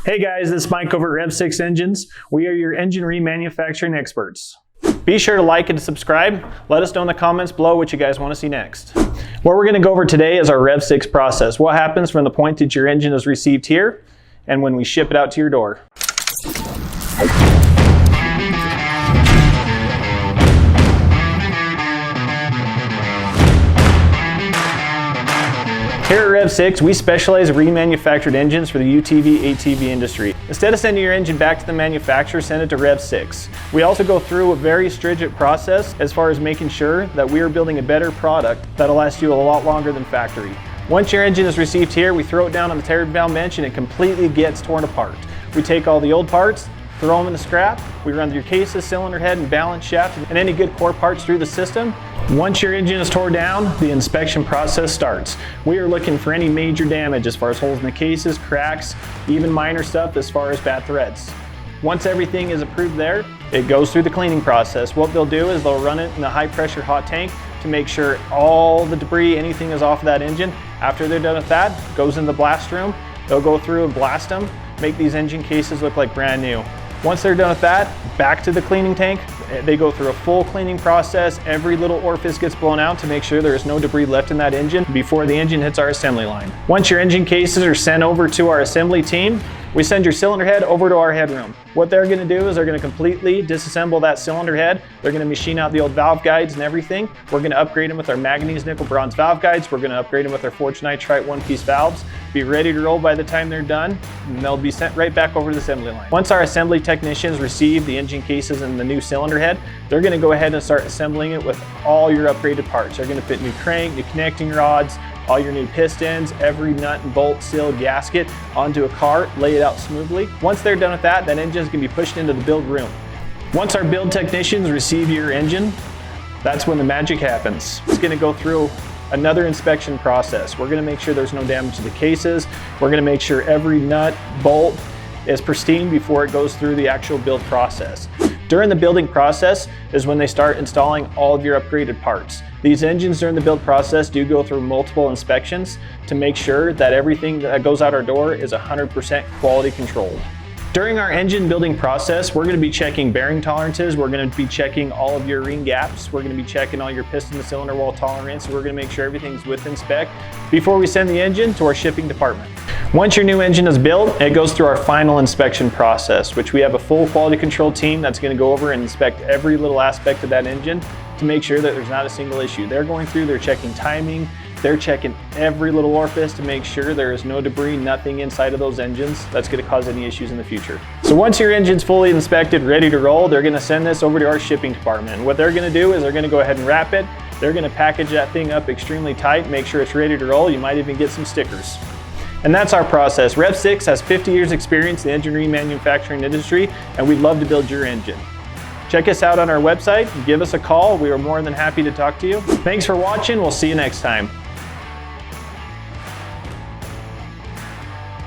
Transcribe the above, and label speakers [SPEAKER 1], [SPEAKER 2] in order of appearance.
[SPEAKER 1] Hey guys, this is Mike over at Rev6 Engines. We are your engine remanufacturing experts. Be sure to like and subscribe. Let us know in the comments below what you guys want to see next. What we're going to go over today is our Rev6 process. What happens from the point that your engine is received here and when we ship it out to your door. Here at Rev6, we specialize in remanufactured engines for the UTV, ATV industry. Instead of sending your engine back to the manufacturer, send it to Rev6. We also go through a very stringent process as far as making sure that we are building a better product that'll last you a lot longer than factory. Once your engine is received here, we throw it down on the tear down bench and it completely gets torn apart. We take all the old parts, throw them in the scrap, we run your cases, cylinder head, and balance shaft, and any good core parts through the system. Once your engine is torn down, the inspection process starts. We are looking for any major damage as far as holes in the cases, cracks, even minor stuff as far as bad threads. Once everything is approved there, it goes through the cleaning process. What they'll do is they'll run it in a high pressure hot tank to make sure all the debris, anything is off of that engine. After they're done with that, it goes in the blast room. They'll go through and blast them, make these engine cases look like brand new. Once they're done with that, back to the cleaning tank. They go through a full cleaning process. Every little orifice gets blown out to make sure there is no debris left in that engine before the engine hits our assembly line. Once your engine cases are sent over to our assembly team, we send your cylinder head over to our headroom. What they're going to do is they're going to completely disassemble that cylinder head. They're going to machine out the old valve guides and everything. We're going to upgrade them with our manganese nickel bronze valve guides. We're going to upgrade them with our forged nitrite one-piece valves. Be ready to roll by the time they're done, and they'll be sent right back over to the assembly line. Once our assembly technicians receive the engine cases and the new cylinder head, they're going to go ahead and start assembling it with all your upgraded parts. They're going to fit new crank, new connecting rods, all your new pistons, every nut and bolt, seal, gasket onto a cart, lay it out smoothly. Once they're done with that, that engine is going to be pushed into the build room. Once our build technicians receive your engine, that's when the magic happens. It's going to go through another inspection process. We're going to make sure there's no damage to the cases. We're going to make sure every nut, bolt is pristine before it goes through the actual build process. During the building process is when they start installing all of your upgraded parts. These engines during the build process do go through multiple inspections to make sure that everything that goes out our door is 100% quality controlled. During our engine building process, we're going to be checking bearing tolerances. We're going to be checking all of your ring gaps. We're going to be checking all your piston to cylinder wall tolerance. We're going to make sure everything's within spec before we send the engine to our shipping department. Once your new engine is built, it goes through our final inspection process, which we have a full quality control team that's going to go over and inspect every little aspect of that engine to make sure that there's not a single issue. They're going through, they're checking timing, they're checking every little orifice to make sure there is no debris, nothing inside of those engines that's going to cause any issues in the future. So once your engine's fully inspected, ready to roll, they're going to send this over to our shipping department. What they're going to do is they're going to go ahead and wrap it. They're going to package that thing up extremely tight, make sure it's ready to roll. You might even get some stickers. And that's our process. Rev6 has 50 years experience in the engine remanufacturing industry, and we'd love to build your engine. Check us out on our website, give us a call. We are more than happy to talk to you. Thanks for watching. We'll see you next time.